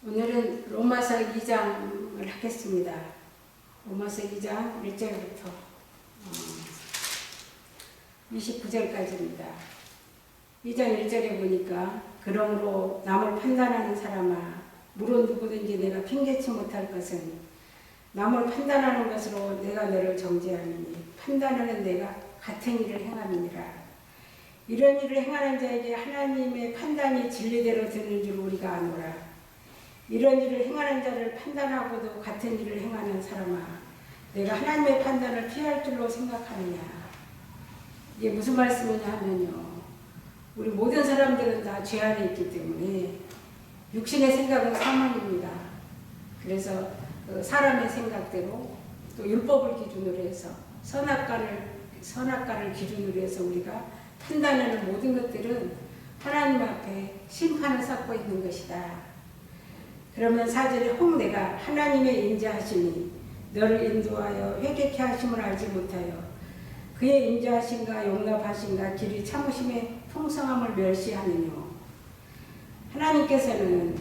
오늘은 로마서 2장을 하겠습니다. 로마서 2장 1절부터 29절까지입니다. 2장 1절에 보니까 그러므로 남을 판단하는 사람아 물론 누구든지 내가 핑계치 못할 것은 남을 판단하는 것으로 내가 너를 정죄하느니 판단하는 내가 같은 일을 행함이니라. 이런 일을 행하는 자에게 하나님의 판단이 진리대로 되는 줄 우리가 아노라. 이런 일을 행하는 자를 판단하고도 같은 일을 행하는 사람아 내가 하나님의 판단을 피할 줄로 생각하느냐. 이게 무슨 말씀이냐 하면요, 우리 모든 사람들은 다 죄 안에 있기 때문에 육신의 생각은 사망입니다. 그래서 사람의 생각대로 또 율법을 기준으로 해서 선악과를 기준으로 해서 우리가 판단하는 모든 것들은 하나님 앞에 심판을 쌓고 있는 것이다. 그러면 4절에 혹 내가 하나님의 인자하심이 너를 인도하여 회개케 하심을 알지 못하여 그의 인자하심과 용납하심과 길이 참으심의 풍성함을 멸시하느뇨. 하나님께서는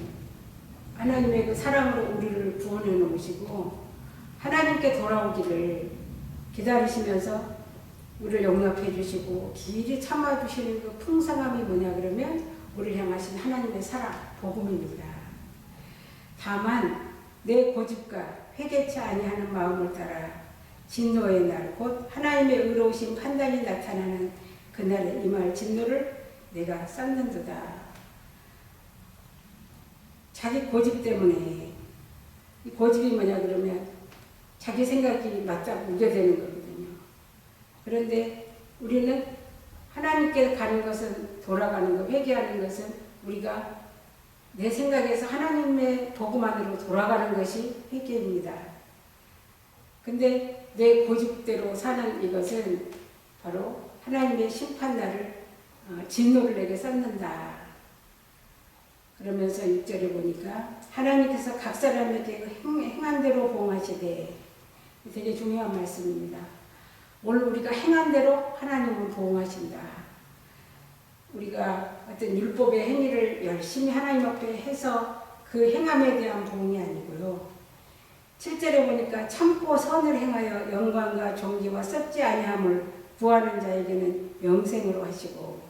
하나님의 그 사랑으로 우리를 구원해 놓으시고 하나님께 돌아오기를 기다리시면서 우리를 용납해 주시고 길이 참아 주시는 그 풍성함이 뭐냐 그러면 우리를 향하신 하나님의 사랑, 복음입니다. 다만 내 고집과 회개치 아니하는 마음을 따라 진노의 날 곧 하나님의 의로우신 판단이 나타나는 그날에 임할 진노를 내가 쌓는도다. 자기 고집 때문에, 이 고집이 뭐냐 그러면 자기 생각이 맞다고 우겨대는 거거든요. 그런데 우리는 하나님께 가는 것은, 돌아가는 것, 회개하는 것은 우리가 내 생각에서 하나님의 복음 안으로 돌아가는 것이 회개입니다. 근데 내 고집대로 사는 이것은 바로 하나님의 심판날을 진노를 내게 쌓는다. 그러면서 6절에 보니까 하나님께서 각 사람에게 행한 대로 보응하시되, 되게 중요한 말씀입니다. 오늘 우리가 행한 대로 하나님은 보응하신다. 우리가 어떤 율법의 행위를 열심히 하나님 앞에 해서 그 행함에 대한 보응이 아니고요. 7절에 보니까 참고 선을 행하여 영광과 존귀와 썩지 아니함을 구하는 자에게는 영생으로 하시고,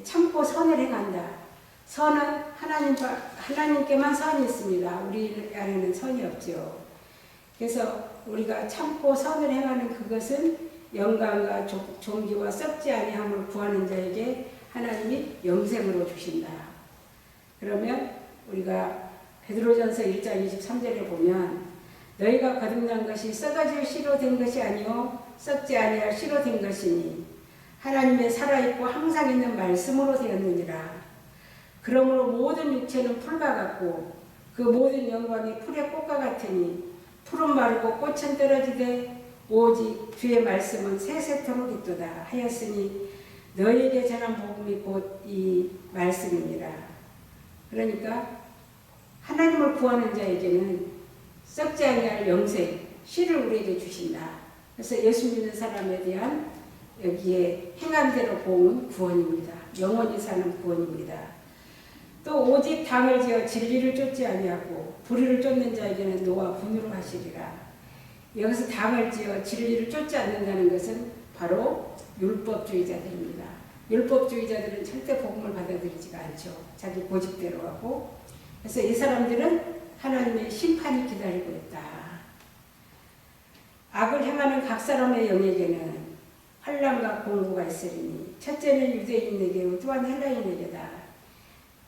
참고 선을 행한다. 선은 하나님께만 선이 있습니다. 우리 안에는 선이 없죠. 그래서 우리가 참고 선을 행하는 그것은 영광과 존귀와 썩지 아니함을 구하는 자에게 하나님이 영생으로 주신다. 그러면 우리가 베드로전서 1장 23절에 보면 너희가 거듭난 것이 썩어질 씨로 된 것이 아니요 썩지 아니할 씨로 된 것이니 하나님의 살아있고 항상 있는 말씀으로 되었느니라. 그러므로 모든 육체는 풀과 같고 그 모든 영광이 풀의 꽃과 같으니 풀은 마르고 꽃은 떨어지되 오직 주의 말씀은 세세토록 있도다 하였으니 너희에게 전한 복음이 곧 이 말씀이니라. 그러니까 하나님을 구하는 자에게는 썩지 아니할 영생, 씨를 우리에게 주신다. 그래서 예수 믿는 사람에 대한 여기에 행한 대로 보응은 구원입니다. 영원히 사는 구원입니다. 또 오직 당을 지어 진리를 쫓지 아니하고 불의를 쫓는 자에게는 노와 분으로 하시리라. 여기서 당을 지어 진리를 쫓지 않는다는 것은 바로 율법주의자들입니다. 율법주의자들은 절대 복음을 받아들이지가 않죠. 자기 고집대로 하고. 그래서 이 사람들은 하나님의 심판이 기다리고 있다. 악을 행하는 각 사람의 영에게는 환난과 공고가 있으리니 첫째는 유대인에게 또한 헬라인에게다.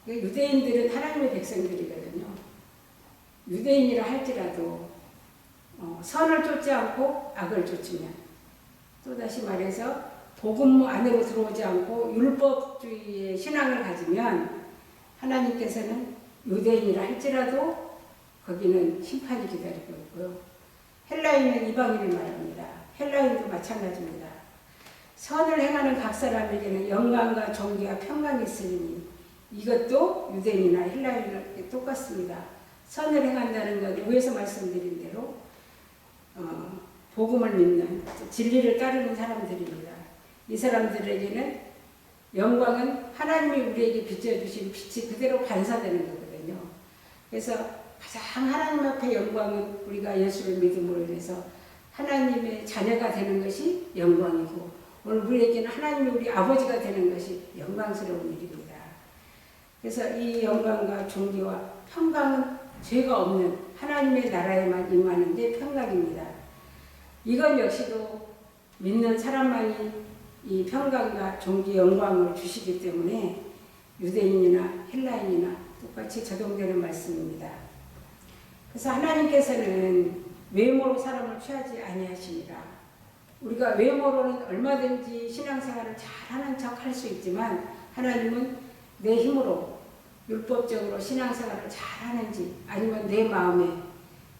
유대인들은 하나님의 백성들이거든요. 유대인이라 할지라도 선을 쫓지 않고 악을 쫓으면, 또다시 말해서 복음 안으로 들어오지 않고 율법주의의 신앙을 가지면 하나님께서는 유대인이라 할지라도 거기는 심판이 기다리고 있고요. 헬라인은 이방인을 말합니다. 헬라인도 마찬가지입니다. 선을 행하는 각 사람에게는 영광과 존귀와 평강이 있으니 이것도 유대인이나 헬라인이나 똑같습니다. 선을 행한다는 건 위에서 말씀드린 대로 복음을 믿는 진리를 따르는 사람들입니다. 이 사람들에게는 영광은 하나님이 우리에게 비춰주신 빛이 그대로 반사되는 거거든요. 그래서 가장 하나님 앞에 영광은 우리가 예수를 믿음으로 인해서 하나님의 자녀가 되는 것이 영광이고, 오늘 우리에게는 하나님이 우리 아버지가 되는 것이 영광스러운 일입니다. 그래서 이 영광과 존귀와 평강은 죄가 없는 하나님의 나라에만 임하는 게 평강입니다. 이것 역시도 믿는 사람만이 이 평강과 존귀, 영광을 주시기 때문에 유대인이나 헬라인이나 똑같이 적용되는 말씀입니다. 그래서 하나님께서는 외모로 사람을 취하지 아니하시니라. 우리가 외모로는 얼마든지 신앙생활을 잘하는 척 할 수 있지만 하나님은 내 힘으로 율법적으로 신앙생활을 잘하는지 아니면 내 마음에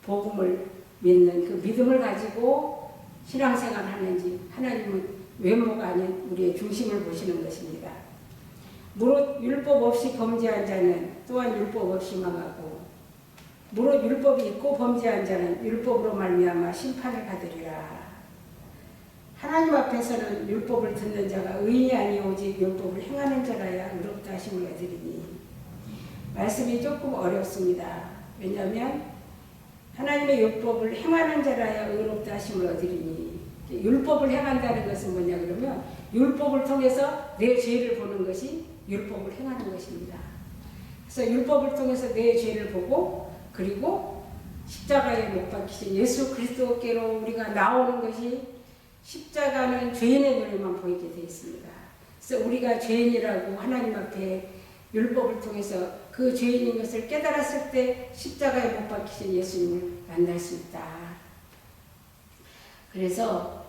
복음을 믿는 그 믿음을 가지고 신앙생활을 하는지 하나님은 외모가 아닌 우리의 중심을 보시는 것입니다. 무릇 율법 없이 범죄한 자는 또한 율법 없이 망하고, 무릇 율법이 있고 범죄한 자는 율법으로 말미암아 심판을 받으리라. 하나님 앞에서는 율법을 듣는 자가 의인이 아니오직 율법을 행하는 자라야 의롭다 하심을 얻으리니. 말씀이 조금 어렵습니다. 왜냐하면 하나님의 율법을 행하는 자라야 의롭다 하심을 얻으리니, 율법을 행한다는 것은 뭐냐 그러면 율법을 통해서 내 죄를 보는 것이 율법을 행하는 것입니다. 그래서 율법을 통해서 내 죄를 보고, 그리고 십자가에 못 박히신 예수 그리스도께로 우리가 나오는 것이 십자가는 죄인의 눈에만 보이게 되어 있습니다. 그래서 우리가 죄인이라고 하나님 앞에 율법을 통해서 그 죄인인 것을 깨달았을 때 십자가에 못 박히신 예수님을 만날 수 있다. 그래서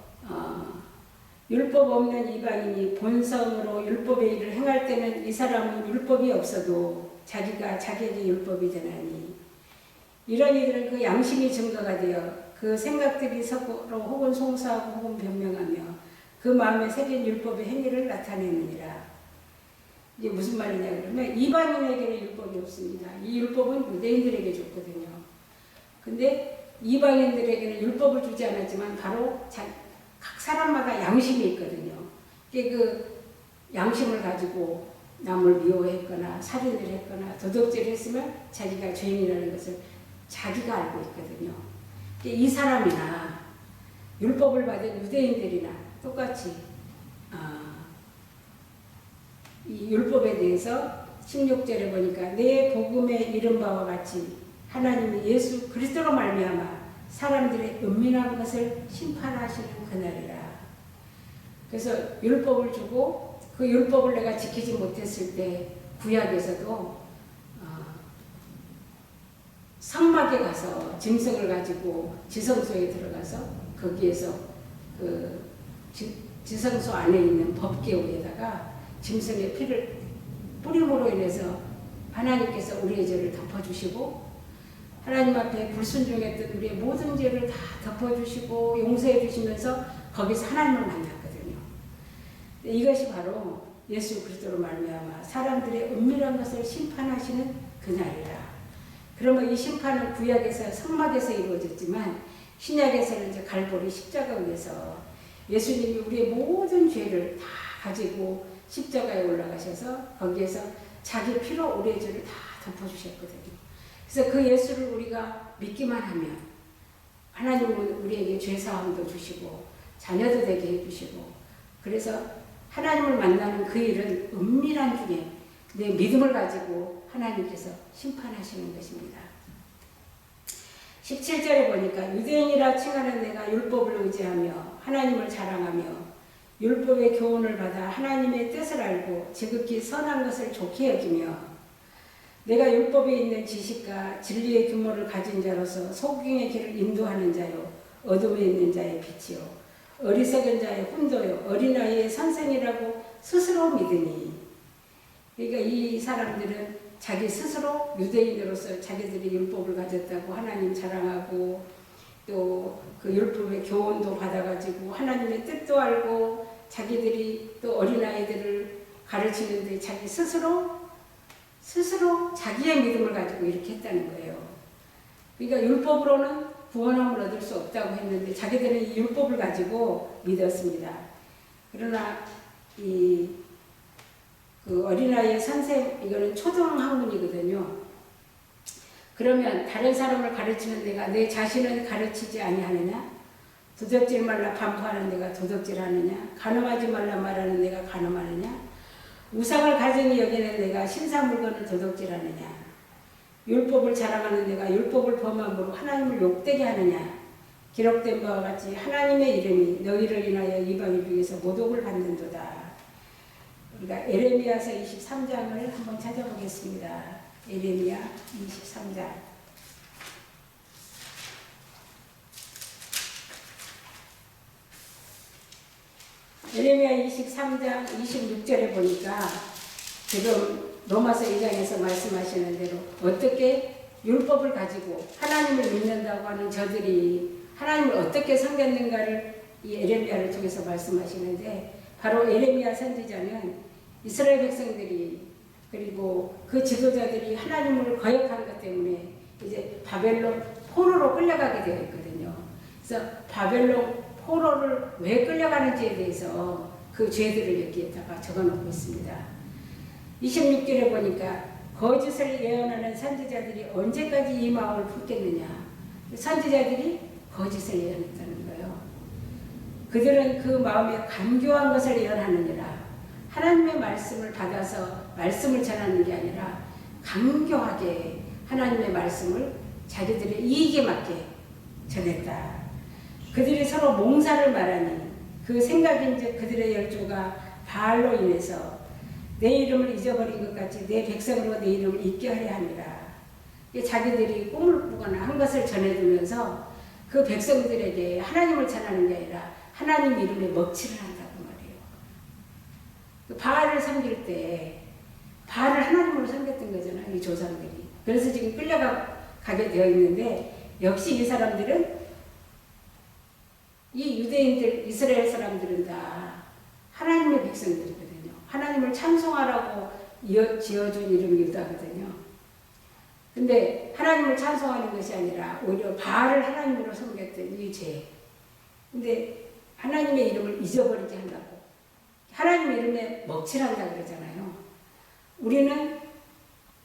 율법 없는 이방인이 본성으로 율법의 일을 행할 때는 이 사람은 율법이 없어도 자기가 자기에게 율법이 되나니, 이런 이들은 그 양심이 증거가 되어 그 생각들이 서로 혹은 송사하고 혹은 변명하며 그 마음에 새긴 율법의 행위를 나타내느니라. 이게 무슨 말이냐 그러면 이방인에게는 율법이 없습니다. 이 율법은 유대인들에게 줬거든요. 근데 이방인들에게는 율법을 주지 않았지만 바로 각 사람마다 양심이 있거든요. 그 양심을 가지고 남을 미워했거나 살인을 했거나 도둑질을 했으면 자기가 죄인이라는 것을 자기가 알고 있거든요. 이 사람이나 율법을 받은 유대인들이나 똑같이 이 율법에 대해서 16절에 보니까 내 복음에 이른 바와 같이 하나님이 예수 그리스도로 말미암아 사람들의 은밀한 것을 심판하시는 그날이라. 그래서 율법을 주고 그 율법을 내가 지키지 못했을 때 구약에서도 성막에 가서 짐승을 가지고 지성소에 들어가서 거기에서 그 지성소 안에 있는 법궤에다가 짐승의 피를 뿌림으로 인해서 하나님께서 우리의 죄를 덮어주시고, 하나님 앞에 불순종했던 우리의 모든 죄를 다 덮어주시고 용서해 주시면서 거기서 하나님을 만났거든요. 이것이 바로 예수 그리스도로 말미암아 사람들의 은밀한 것을 심판하시는 그날이라. 그러면 이 심판은 구약에서 성막에서 이루어졌지만 신약에서는 이제 갈보리 십자가 위에서 예수님이 우리의 모든 죄를 다 가지고 십자가에 올라가셔서 거기에서 자기 피로 우리의 죄를 다 덮어주셨거든요. 그래서 그 예수를 우리가 믿기만 하면 하나님은 우리에게 죄사함도 주시고 자녀도 되게 해주시고, 그래서 하나님을 만나는 그 일은 은밀한 중에 내 믿음을 가지고 하나님께서 심판하시는 것입니다. 17절에 보니까 유대인이라 칭하는 내가 율법을 의지하며 하나님을 자랑하며 율법의 교훈을 받아 하나님의 뜻을 알고 지극히 선한 것을 좋게 여기며 내가 율법에 있는 지식과 진리의 규모를 가진 자로서 소경의 길을 인도하는 자요 어둠에 있는 자의 빛이요 어리석은 자의 훈도요 어린아이의 선생이라고 스스로 믿으니. 그러니까 이 사람들은 자기 스스로 유대인으로서 자기들이 율법을 가졌다고 하나님 자랑하고, 또 그 율법의 교훈도 받아가지고 하나님의 뜻도 알고 자기들이 또 어린아이들을 가르치는데 자기 스스로 자기의 믿음을 가지고 이렇게 했다는 거예요. 그러니까 율법으로는 구원함을 얻을 수 없다고 했는데 자기들은 이 율법을 가지고 믿었습니다. 그러나 그 어린아이의 선생, 이거는 초등학문이거든요. 그러면 다른 사람을 가르치는 내가 내 자신을 가르치지 아니하느냐? 도적질 말라 반포하는 내가 도적질하느냐? 간음하지 말라 말하는 내가 간음하느냐? 우상을 가증히 여기는 내가 신사물건을 도적질하느냐? 율법을 자랑하는 내가 율법을 범함으로 하나님을 욕되게 하느냐? 기록된 바와 같이 하나님의 이름이 너희를 인하여 이방인 중에서 모독을 받는도다. 우리가 에레미야서 23장을 한번 찾아보겠습니다. 에레미야 23장. 에레미야 23장 26절에 보니까 지금 로마서 2장에서 말씀하시는 대로 어떻게 율법을 가지고 하나님을 믿는다고 하는 저들이 하나님을 어떻게 섬겼는가를 이 에레미야를 통해서 말씀하시는데, 바로 에레미야 선지자는 이스라엘 백성들이 그리고 그 지도자들이 하나님을 거역한 것 때문에 이제 바벨론 포로로 끌려가게 되어 있거든요. 그래서 바벨론 포로를 왜 끌려가는지에 대해서 그 죄들을 여기에다가 적어놓고 있습니다. 26절에 보니까 거짓을 예언하는 선지자들이 언제까지 이 마음을 품겠느냐. 선지자들이 거짓을 예언했다는 거예요. 그들은 그 마음에 간교한 것을 예언하느니라. 하나님의 말씀을 받아서 말씀을 전하는 게 아니라 간교하게 하나님의 말씀을 자기들의 이익에 맞게 전했다. 그들이 서로 몽사를 말하니 그 생각인즉 그들의 열조가 바알로 인해서 내 이름을 잊어버린 것 같이 내 백성으로 내 이름을 잊게 하려 함이라. 자기들이 꿈을 꾸거나 한 것을 전해두면서 그 백성들에게 하나님을 전하는 게 아니라 하나님 이름에 먹칠을 한다고 말이에요. 바알을 섬길 때 바알을 하나님으로 섬겼던 거잖아요, 이 조상들이. 그래서 지금 끌려가게 되어 있는데, 역시 이 사람들은, 이 유대인들, 이스라엘 사람들은 다 하나님의 백성들이거든요. 하나님을 찬송하라고 지어준 이름이 유다거든요. 근데 하나님을 찬송하는 것이 아니라 오히려 바알을 하나님으로 섬겼던 이 죄. 근데 하나님의 이름을 잊어버리게 한다고. 하나님의 이름에 먹칠한다고 그러잖아요. 우리는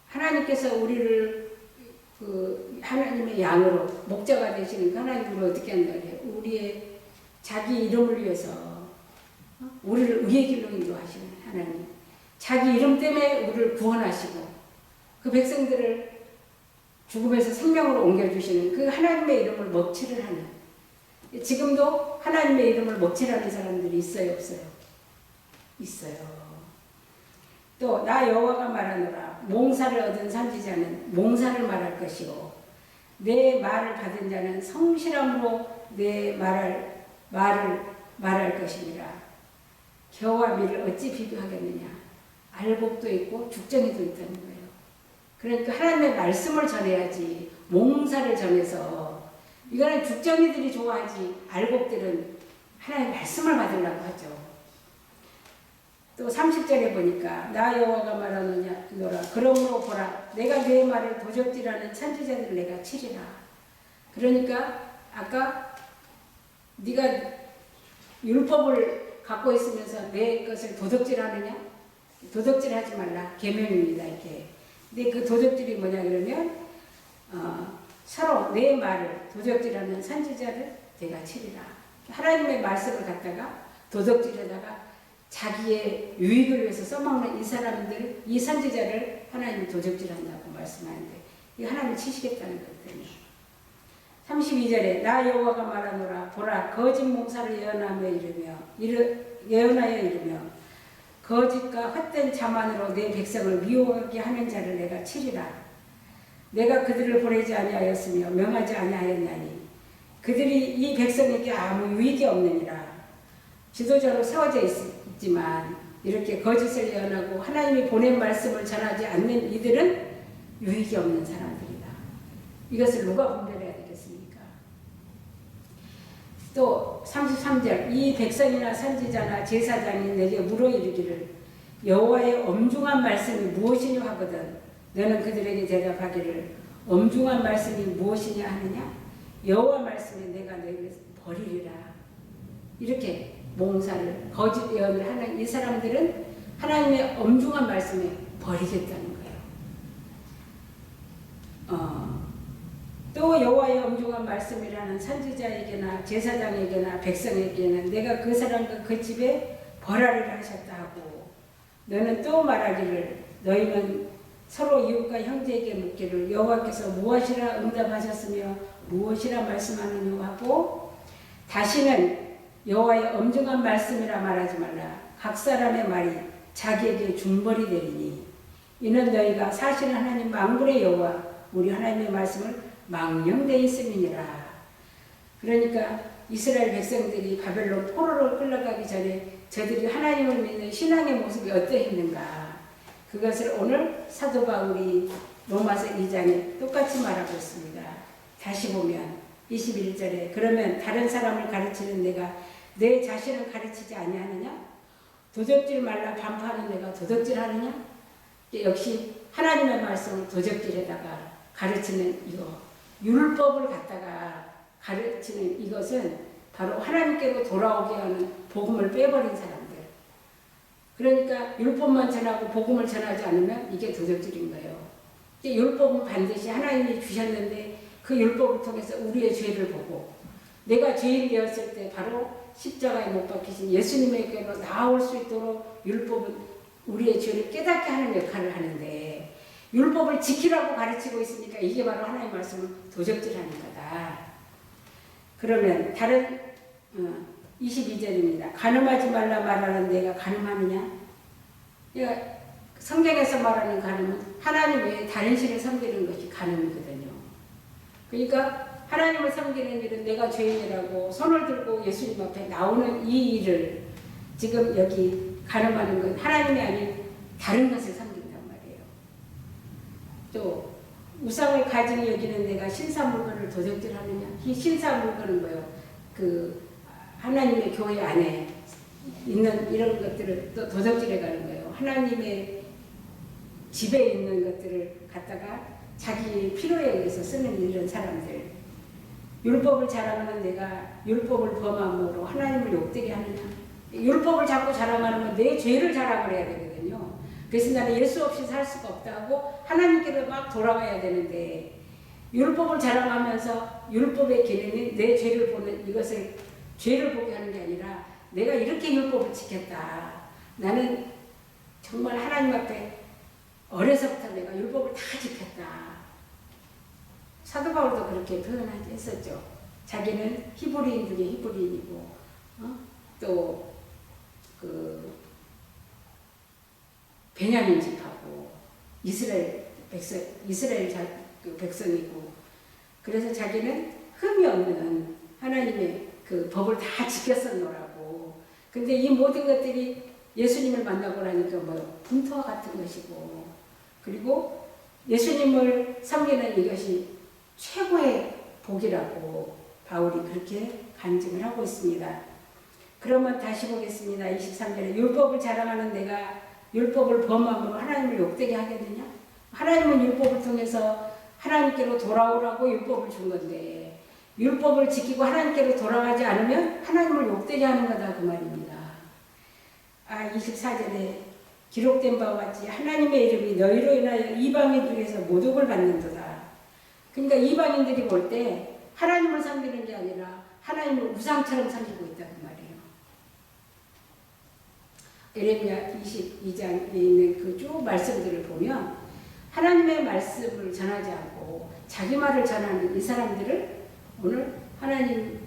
하나님께서 우리를 그 하나님의 양으로 목자가 되시는 하나님으로 어떻게 한다 그래요? 우리의 자기 이름을 위해서 우리를 의의 길로 인도하시는 하나님. 자기 이름 때문에 우리를 구원하시고 그 백성들을 죽음에서 생명으로 옮겨주시는 그 하나님의 이름을 먹칠을 하는, 지금도 하나님의 이름을 먹칠하는 사람들이 있어요, 없어요? 있어요. 또 나 여호와가 말하노라. 몽사를 얻은 선지자는 몽사를 말할 것이요 내 말을 받은 자는 성실함으로 내 말을 말할 것이니라. 겨와 밀을 어찌 비교하겠느냐. 알곡도 있고 죽정이도 있다는 거예요. 그러니까 하나님의 말씀을 전해야지 몽사를 전해서, 이거는 죽정이들이 좋아하지 알곡들은 하나님의 말씀을 받으려고 하죠. 또 30절에 보니까 나 여호와가 말하노냐 노라. 그러므로 보라 내가 내 말을 도적질하는 선지자들을 내가 치리라. 그러니까 아까 네가 율법을 갖고 있으면서 내 것을 도적질하느냐? 도적질하지 말라. 계명입니다. 이렇게. 근데 그 도적질이 뭐냐 그러면 서로 내 말을 도적질하는 선지자를 내가 치리라. 하나님의 말씀을 갖다가 도적질에다가 자기의 유익을 위해서 써먹는 이 사람들, 이 선지자를 하나님이 도적질한다고 말씀하는데, 이 하나님을 치시겠다는 거거든요. 32절에 나 여호와가 말하노라. 보라 거짓 몽사를 예언하여 이르며 거짓과 헛된 자만으로 내 백성을 미워하게 하는 자를 내가 치리라. 내가 그들을 보내지 아니하였으며 명하지 아니하였나니 그들이 이 백성에게 아무 유익이 없느니라. 지도자로 세워져 있지만 이렇게 거짓을 예언하고 하나님이 보낸 말씀을 전하지 않는 이들은 유익이 없는 사람들이다. 이것을 누가 분별해야 되겠습니까? 또 33절 이 백성이나 선지자나 제사장이 내게 물어 이르기를 여호와의 엄중한 말씀이 무엇이냐 하거든 너는 그들에게 대답하기를 엄중한 말씀이 무엇이냐 하느냐? 여호와 말씀에 내가 너희를 버리리라. 이렇게 몽사를 거짓 예언을 하는 이 사람들은 하나님의 엄중한 말씀에 버리겠다는 거예요. 또 여호와의 엄중한 말씀이라는 선지자에게나 제사장에게나 백성에게는 내가 그 사람과 그 집에 벌하리라 하셨다 하고 너는 또 말하기를 너희는 서로 이웃과 형제에게 묻기를 여호와께서 무엇이라 응답하셨으며 무엇이라 말씀하느냐 하고 다시는 여호와의 엄중한 말씀이라 말하지 말라. 각 사람의 말이 자기에게 중벌이 되리니 이는 너희가 사실 하나님 만군의 여호와 우리 하나님의 말씀을 망령되어 있음이니라. 그러니까 이스라엘 백성들이 바벨론 포로로 끌려가기 전에 저들이 하나님을 믿는 신앙의 모습이 어떠했는가 그것을 오늘 사도 바울이 로마서 2장에 똑같이 말하고 있습니다. 다시 보면 21절에 그러면 다른 사람을 가르치는 내가 내 자신을 가르치지 아니하느냐? 도적질 말라 반파하는 내가 도적질하느냐? 역시 하나님의 말씀을 도적질에다가 가르치는 이거 율법을 갖다가 가르치는 이것은 바로 하나님께로 돌아오게 하는 복음을 빼버린 사람들. 그러니까 율법만 전하고 복음을 전하지 않으면 이게 도적질인 거예요. 율법은 반드시 하나님이 주셨는데 그 율법을 통해서 우리의 죄를 보고 내가 죄인 되었을 때 바로 십자가에 못 박히신 예수님에게로 나아올 수 있도록 율법은 우리의 죄를 깨닫게 하는 역할을 하는데 율법을 지키라고 가르치고 있으니까 이게 바로 하나님의 말씀을 도적질하는 거다. 그러면 다른 22절입니다. 가늠하지 말라 말하는 내가 가늠하느냐? 그러니까 성경에서 말하는 가늠은 하나님 외에 다른 신을 섬기는 것이 가늠이거든요. 그러니까 하나님을 섬기는 일은 내가 죄인이라고 손을 들고 예수님 앞에 나오는 이 일을 지금 여기 가늠하는 건 하나님이 아닌 다른 것을 섬긴단 말이에요. 또 우상을 가지고 여기는 내가 신사 물건을 도적질하느냐? 이 신사 물건은 뭐예요? 그 하나님의 교회 안에 있는 이런 것들을 또 도적질해 가는 거예요. 하나님의 집에 있는 것들을 갖다가 자기 필요에 의해서 쓰는 이런 사람들. 율법을 자랑하는 내가 율법을 범함으로 하나님을 욕되게 하느냐? 율법을 자꾸 자랑하면 내 죄를 자랑을 해야 되거든요. 그래서 나는 예수 없이 살 수가 없다고 하나님께로 막 돌아가야 되는데 율법을 자랑하면서 율법의 기능이 내 죄를 보는 이것을 죄를 보게 하는 게 아니라 내가 이렇게 율법을 지켰다. 나는 정말 하나님 앞에 어려서부터 내가 율법을 다 지켰다. 사도 바울도 그렇게 표현했었죠. 자기는 히브리인 중에 히브리인이고 또 그 베냐민 집하고 이스라엘 백성이고 그래서 자기는 흠이 없는 하나님의 그 법을 다 지켰었노라고. 근데 이 모든 것들이 예수님을 만나고 나니까 뭐 분토와 같은 것이고 그리고 예수님을 섬기는 이것이 최고의 복이라고 바울이 그렇게 간증을 하고 있습니다. 그러면 다시 보겠습니다. 23절에 율법을 자랑하는 내가 율법을 범함으로 하나님을 욕되게 하겠느냐? 하나님은 율법을 통해서 하나님께로 돌아오라고 율법을 준 건데 율법을 지키고 하나님께로 돌아가지 않으면 하나님을 욕되게 하는 거다 그 말입니다. 24절에 기록된 바와 같이 하나님의 이름이 너희로 인하여 이방인 중에서 모독을 받는도다. 그러니까 이방인들이 볼 때 하나님을 섬기는 게 아니라 하나님을 우상처럼 섬기고 있다 그 말이에요. 에레미야 22장에 있는 그 쭉 말씀들을 보면 하나님의 말씀을 전하지 않고 자기 말을 전하는 이 사람들을 오늘 하나님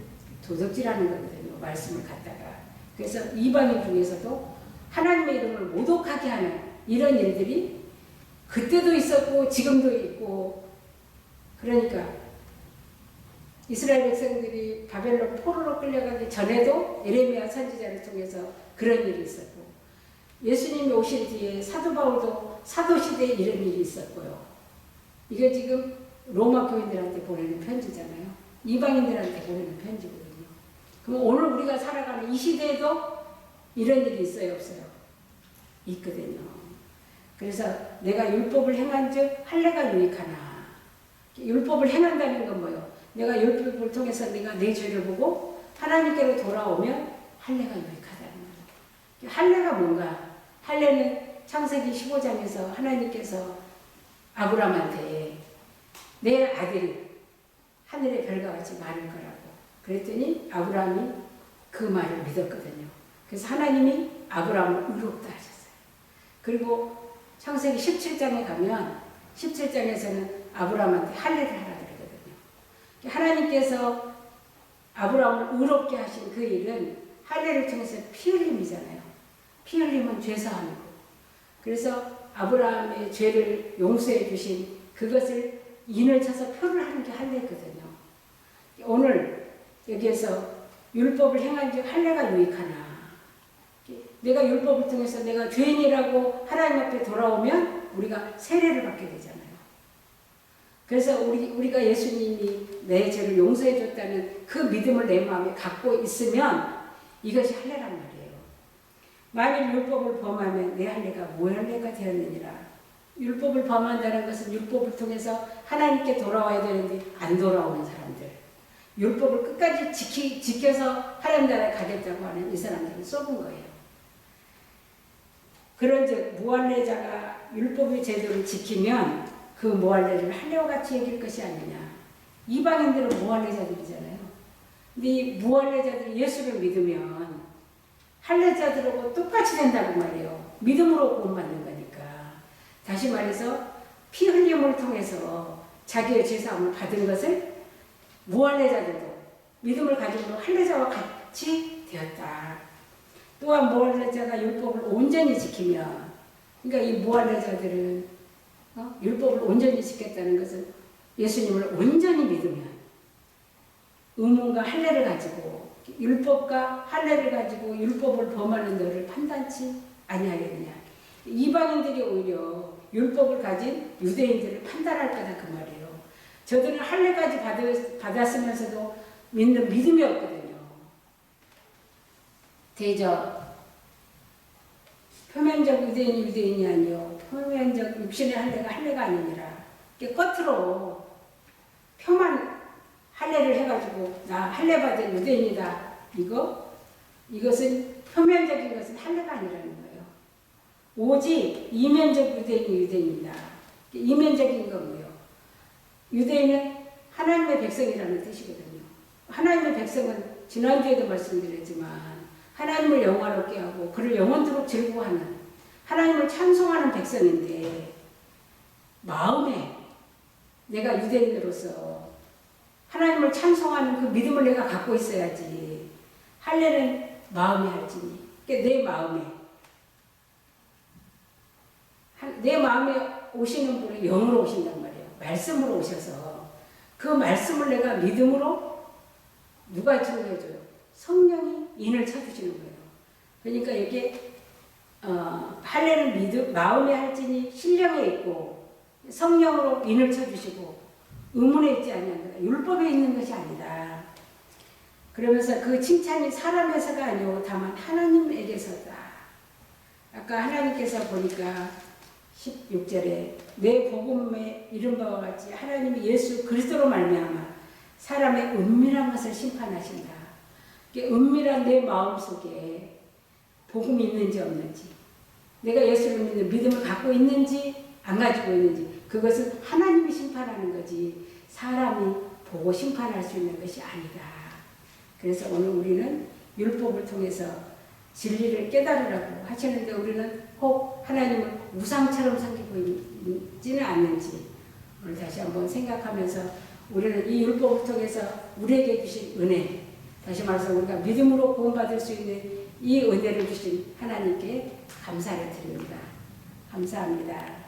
도적질하는 거거든요. 말씀을 갖다가. 그래서 이방인 중에서도 하나님의 이름을 모독하게 하는 이런 일들이 그때도 있었고 지금도 있고 그러니까 이스라엘 백성들이 바벨론 포로로 끌려가기 전에도 에레미야 선지자를 통해서 그런 일이 있었고 예수님이 오신 뒤에 사도 바울도 사도시대에 이런 일이 있었고요. 이게 지금 로마 교인들한테 보내는 편지잖아요. 이방인들한테 보내는 편지거든요. 그럼 오늘 우리가 살아가는 이 시대에도 이런 일이 있어요, 없어요? 있거든요. 그래서 내가 율법을 행한 즉 할례가 유익하나. 율법을 행한다는 건 뭐예요? 내가 율법을 통해서 내가 내 죄를 보고 하나님께로 돌아오면 할례가 유익하다는 거예요. 할례가 뭔가? 할례는 창세기 15장에서 하나님께서 아브라함한테 내 아들 하늘의 별과 같이 많을 거라고. 그랬더니 아브라함이 그 말을 믿었거든요. 그래서 하나님이 아브라함을 의롭다 하셨어요. 그리고 창세기 17장에 가면 17장에서는 아브라함한테 할례를 하라 그러거든요. 하나님께서 아브라함을 의롭게 하신 그 일은 할례를 통해서 피 흘림이잖아요. 피 흘림은 죄사함이고. 그래서 아브라함의 죄를 용서해 주신 그것을 인을 쳐서 표를 하는 게 할례거든요. 오늘 여기에서 율법을 행한 즉 할례가 유익하나. 내가 율법을 통해서 내가 죄인이라고 하나님 앞에 돌아오면 우리가 세례를 받게 되잖아요. 그래서 우리가 예수님이 내 죄를 용서해 줬다는 그 믿음을 내 마음에 갖고 있으면 이것이 할례란 말이에요. 만일 율법을 범하면 내 할례가 무할례가 되었느니라. 율법을 범한다는 것은 율법을 통해서 하나님께 돌아와야 되는데 안 돌아오는 사람들, 율법을 끝까지 지켜서 하나님 나라에 가겠다고 하는 이 사람들은 쏘은 거예요. 그런즉 무할례자가 율법의 제도를 지키면 그 무할례를 할례와 같이 여길 것이 아니냐. 이방인들은 무할례자들이잖아요. 근데 이 무할례자들이 예수를 믿으면 할례자들하고 똑같이 된다고 말이에요. 믿음으로 구원받는 거니까. 다시 말해서 피 흘림을 통해서 자기의 죄사함을 받은 것을 무할례자들도 믿음을 가지고 할례자와 같이 되었다. 또한 무할례자가 율법을 온전히 지키면, 그러니까 이 무할례자들은 율법을 온전히 지켰다는 것은 예수님을 온전히 믿으면 의문과 할례를 가지고 율법과 할례를 가지고 율법을 범하는 너를 판단치 아니하겠느냐. 이방인들이 오히려 율법을 가진 유대인들을 판단할 거다 그 말이에요. 저들은 할례까지 받았으면서도 믿는 믿음이 없거든요. 대저 표면적 유대인이 아니요 표면적 육신의 할례가 아니니라. 겉으로 표만 할례를 해가지고 나 할례 받은 유대인이다. 이것은 표면적인 것은 할례가 아니라는 거예요. 오직 이면적 유대인이다. 이면적인 건 뭐예요? 유대인은 하나님의 백성이라는 뜻이거든요. 하나님의 백성은 지난주에도 말씀드렸지만 하나님을 영화롭게 하고 그를 영원토록 즐거워하는 하나님을 찬송하는 백성인데 마음에 내가 유대인으로서 하나님을 찬송하는 그 믿음을 내가 갖고 있어야지. 할례는 마음에 할지니. 그러니까 내 마음에 오시는 분이 영으로 오신단 말이에요. 말씀으로 오셔서 그 말씀을 내가 믿음으로 누가 증거해줘요? 성령이 인을 쳐주시는 거예요. 그러니까 여기에 할례는 마음에 할지니 신령에 있고 성령으로 인을 쳐주시고 의문에 있지 아니한다. 율법에 있는 것이 아니다. 그러면서 그 칭찬이 사람에서가 아니오 다만 하나님에게서다. 아까 하나님께서 보니까 16절에 내 복음에 이른 바와 같이 하나님이 예수 그리스도로 말미암아 사람의 은밀한 것을 심판하신다. 은밀한 내 마음속에 복음이 있는지 없는지, 내가 예수를 믿는 믿음을 갖고 있는지 안 가지고 있는지, 그것은 하나님이 심판하는 거지 사람이 보고 심판할 수 있는 것이 아니다. 그래서 오늘 우리는 율법을 통해서 진리를 깨달으라고 하시는데 우리는 혹 하나님을 우상처럼 섬기고 있지는 않는지 오늘 다시 한번 생각하면서 우리는 이 율법을 통해서 우리에게 주신 은혜, 다시 말해서 우리가 믿음으로 구원받을 수 있는 이 은혜를 주신 하나님께 감사를 드립니다. 감사합니다.